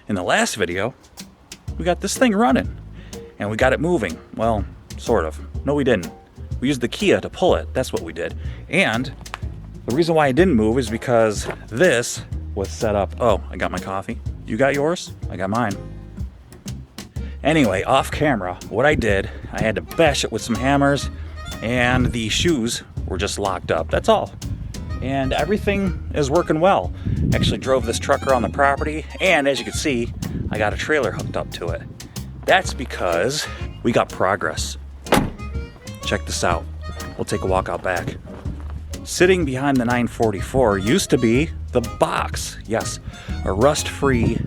In the last video, we got this thing running and we got it moving. Well, sort of. No, we didn't. We used the Kia to pull it. That's what we did. And the reason why it didn't move is because this was set up. Oh, I got my coffee. You got yours? I got mine. Anyway, off camera, what I did, I had to bash it with some hammers and the shoes were just locked up. That's all. And everything is working well. Actually drove this truck around the property, and as you can see, I got a trailer hooked up to it. That's because we got progress. Check this out. We'll take a walk out back. Sitting behind the 944 used to be the box. Yes, a rust-free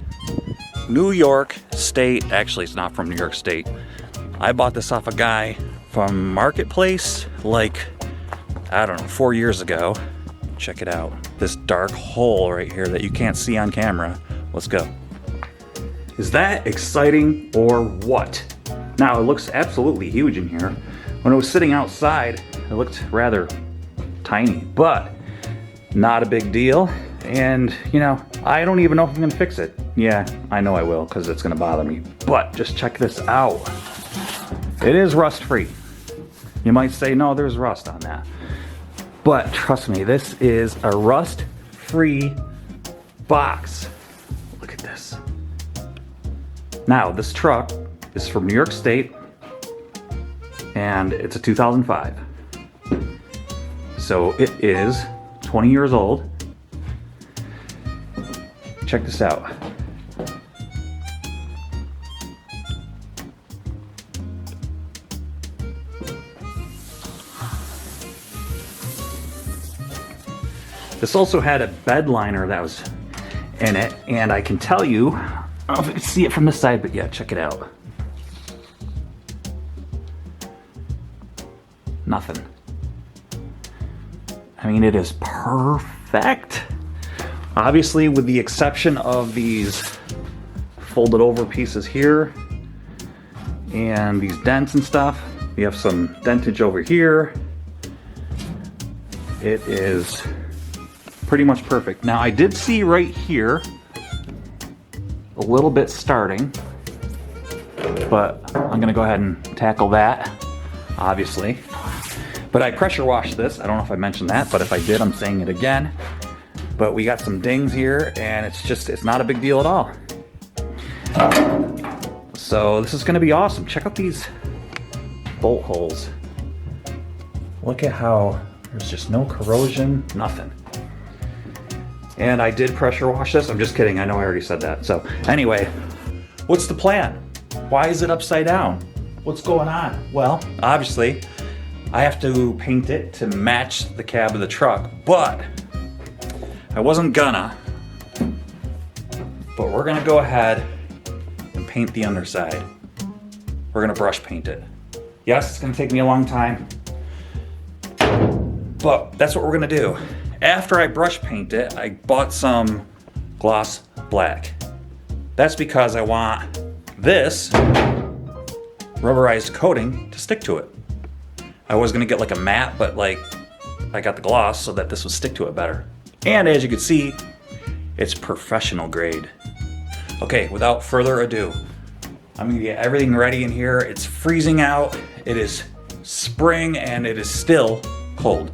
New York State. Actually, it's not from New York State. I bought this off a guy from Marketplace like, I don't know, 4 years ago. Check it out. This dark hole right here that you can't see on camera. Let's go. Is that exciting or what? Now, it looks absolutely huge in here. When it was sitting outside, it looked rather tiny, but not a big deal. And, you know, I don't even know if I'm gonna fix it. Yeah, I know I will, because it's gonna bother me. But just check this out. It is rust-free. You might say, no, there's rust on that. But trust me, this is a rust-free box. Look at this. Now, this truck is from New York State, and it's a 2005. So it is 20 years old. Check this out. This also had a bed liner that was in it, and I can tell you, I don't know if you can see it from this side, but yeah, check it out. Nothing. I mean, it is perfect. Obviously, with the exception of these folded over pieces here and these dents and stuff. We have some dentage over here. It is pretty much perfect. Now, I did see right here a little bit starting, but I'm gonna go ahead and tackle that, obviously. But I pressure washed this. I don't know if I mentioned that, but if I did, I'm saying it again. But we got some dings here, and it's not a big deal at all. So this is gonna be awesome. Check out these bolt holes. Look at how there's just no corrosion, nothing. And I did pressure wash this. I'm just kidding, I know I already said that. So anyway, what's the plan? Why is it upside down? What's going on? Well, obviously, I have to paint it to match the cab of the truck, but I wasn't gonna. But we're gonna go ahead and paint the underside. We're gonna brush paint it. Yes, it's gonna take me a long time, but that's what we're gonna do. After I brush paint it, I bought some gloss black. That's because I want this rubberized coating to stick to it. I was gonna get like a matte, but like I got the gloss so that this would stick to it better. And as you can see, it's professional grade. Okay, without further ado, I'm gonna get everything ready in here. It's freezing out, it is spring, and it is still cold.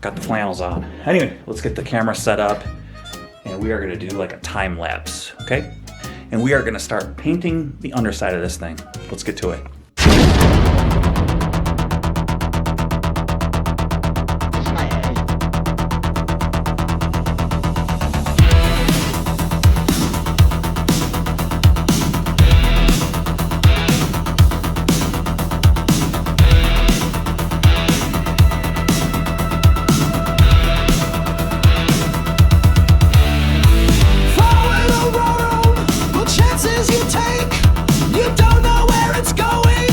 Got the flannels on. Anyway, let's get the camera set up, and we are gonna do like a time lapse, okay? And we are gonna start painting the underside of this thing. Let's get to it. Chances you take, you don't know where it's going.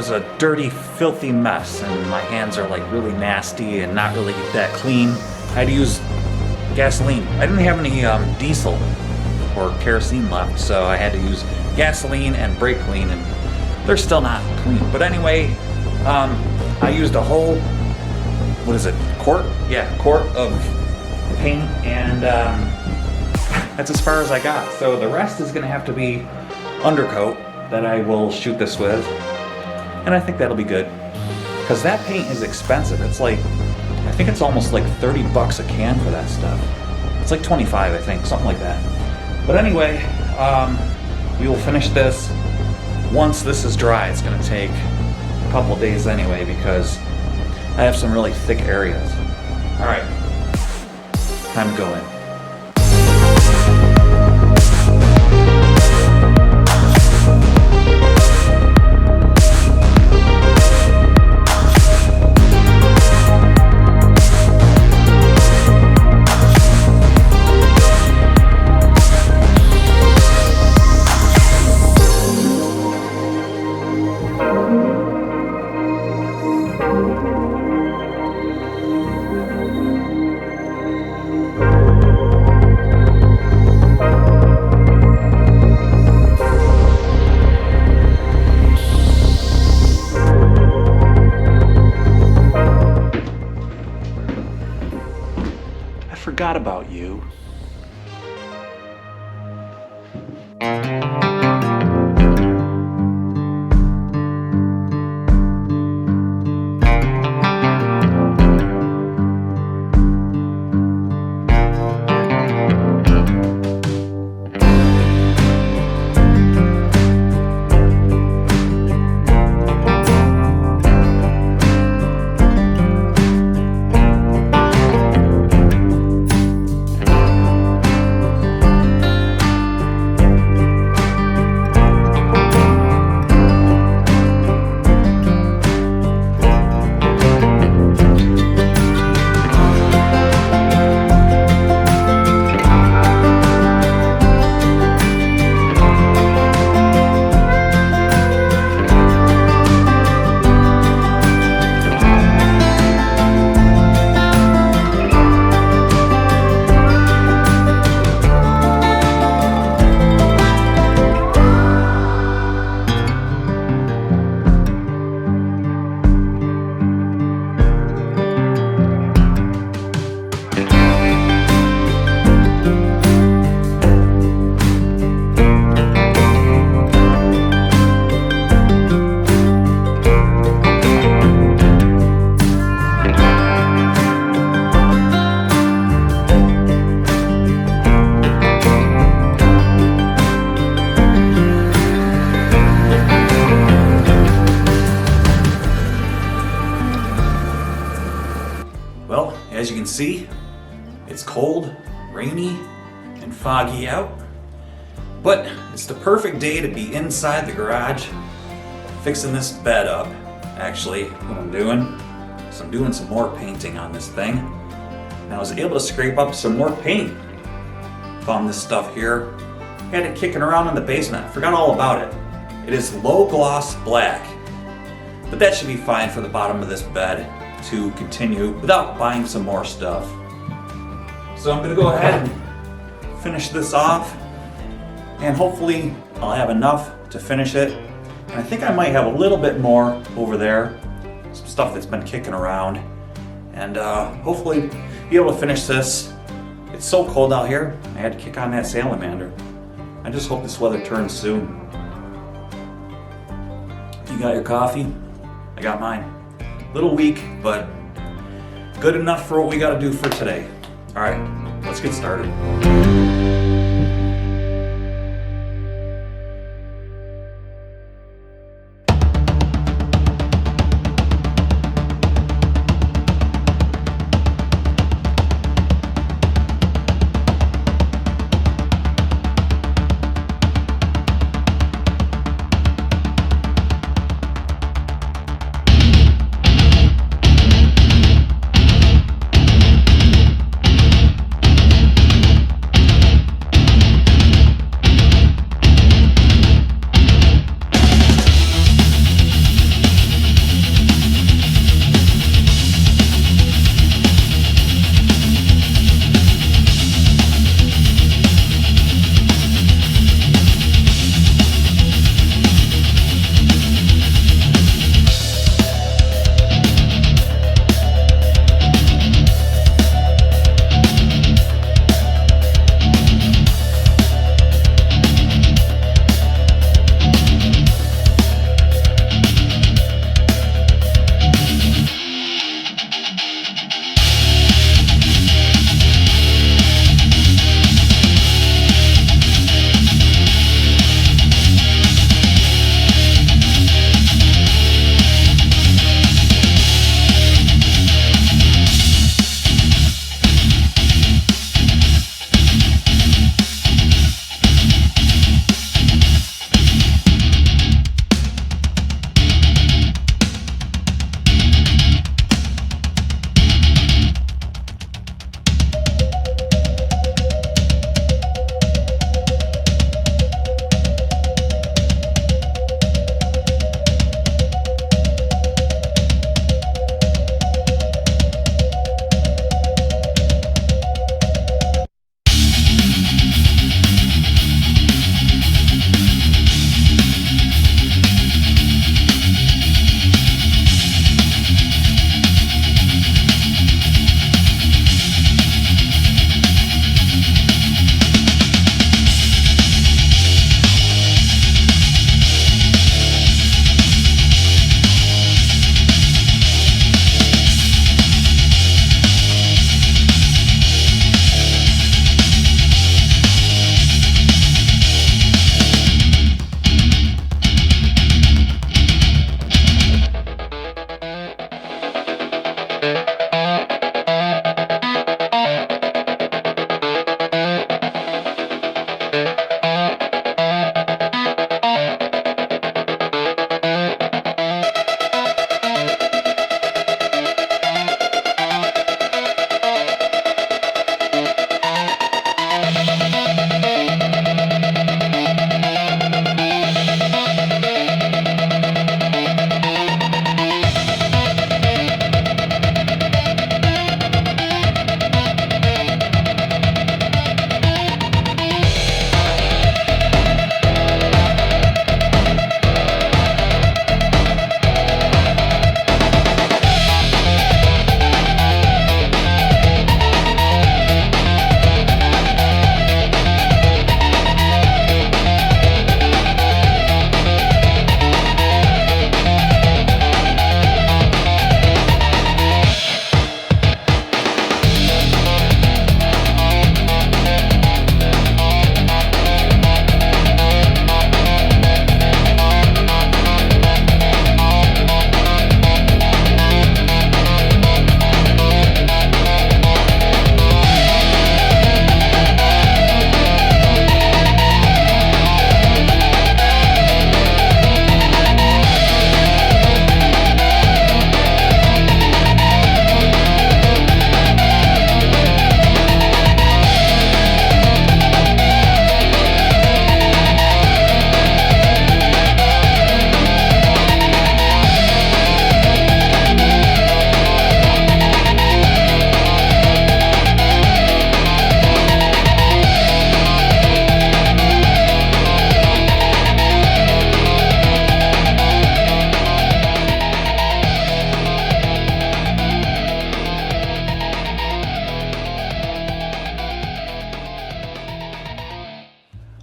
was a dirty, filthy mess, and my hands are like really nasty and not really that clean. I had to use gasoline. I didn't have any diesel or kerosene left, so I had to use gasoline and brake clean, and they're still not clean. But anyway, I used a whole, what is it, quart? Yeah, quart of paint, and that's as far as I got. So the rest is gonna have to be undercoat that I will shoot this with, and I think that'll be good, because that paint is expensive. It's like, I think it's almost like 30 bucks a can for that stuff. It's like 25, I think, something like that. But anyway, we will finish this once this is dry. It's gonna take a couple days anyway, because I have some really thick areas. All right, time to go in. Forgot about you. Well, as you can see, it's cold, rainy, and foggy out, but it's the perfect day to be inside the garage fixing this bed up. Actually, what I'm doing is I'm doing some more painting on this thing, and I was able to scrape up some more paint. Found this stuff here, had it kicking around in the basement, forgot all about it. It is low gloss black, but that should be fine for the bottom of this bed to continue without buying some more stuff. So I'm gonna go ahead and finish this off, and hopefully I'll have enough to finish it. And I think I might have a little bit more over there, some stuff that's been kicking around, and hopefully be able to finish this. It's so cold out here, I had to kick on that salamander. I just hope this weather turns soon. You got your coffee? I got mine. Little weak, but good enough for what we gotta do for today. All right, let's get started.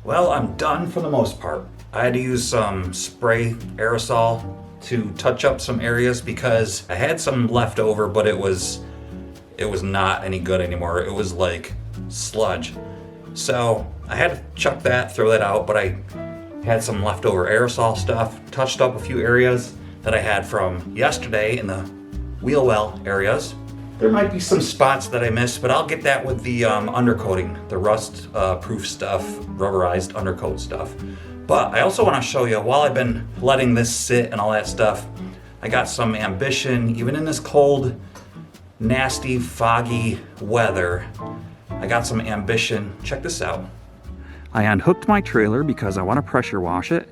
Well, I'm done for the most part. I had to use some spray aerosol to touch up some areas because I had some left over, but it was not any good anymore. It was like sludge. So I had to chuck that, throw that out, but I had some leftover aerosol stuff, touched up a few areas that I had from yesterday in the wheel well areas. There might be some spots that I missed, but I'll get that with the undercoating, the rust proof stuff, rubberized undercoat stuff. But I also want to show you, while I've been letting this sit and all that stuff, I got some ambition, even in this cold, nasty, foggy weather. I got some ambition. Check this out. I unhooked my trailer because I want to pressure wash it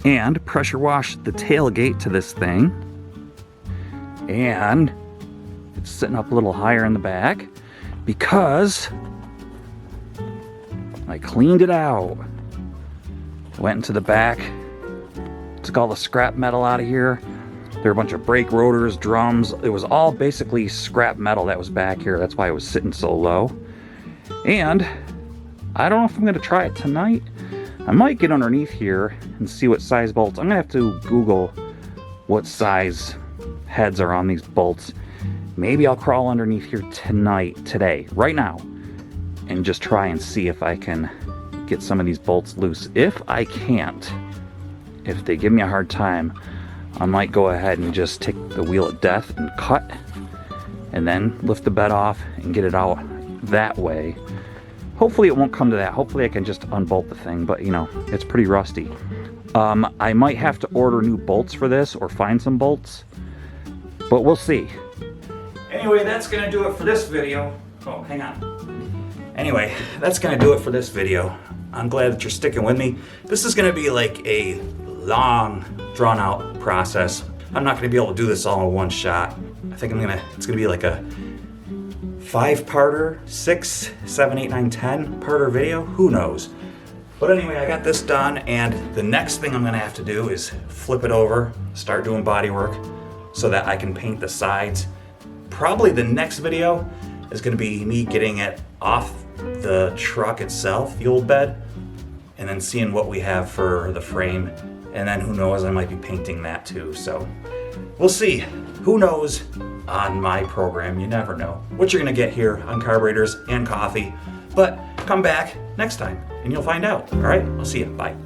and pressure wash the tailgate to this thing. And it's sitting up a little higher in the back because I cleaned it out. Went into the back, took all the scrap metal out of here. There were a bunch of brake rotors, drums. It was all basically scrap metal that was back here. That's why it was sitting so low. And I don't know if I'm gonna try it tonight. I might get underneath here and see what size bolts. I'm gonna have to Google what size heads are on these bolts. Maybe I'll crawl underneath here today, right now, and just try and see if I can get some of these bolts loose. If I can't, if they give me a hard time, I might go ahead and just take the wheel of death and cut, and then lift the bed off and get it out that way. Hopefully it won't come to that. Hopefully I can just unbolt the thing, but you know, it's pretty rusty. I might have to order new bolts for this or find some bolts, but we'll see. Anyway, that's gonna do it for this video. Oh, hang on. Anyway, that's gonna do it for this video. I'm glad that you're sticking with me. This is gonna be like a long, drawn out process. I'm not gonna be able to do this all in one shot. I think it's gonna be like a 5-parter, 6, 7, 8, 9, 10-parter video, who knows. But anyway, I got this done, and the next thing I'm gonna have to do is flip it over, start doing body work so that I can paint the sides. Probably the next video is gonna be me getting it off the truck itself, the old bed, and then seeing what we have for the frame. And then who knows, I might be painting that too. So we'll see. Who knows on my program? You never know what you're gonna get here on Carburetors and Coffee. But come back next time and you'll find out. All right, I'll see you. Bye.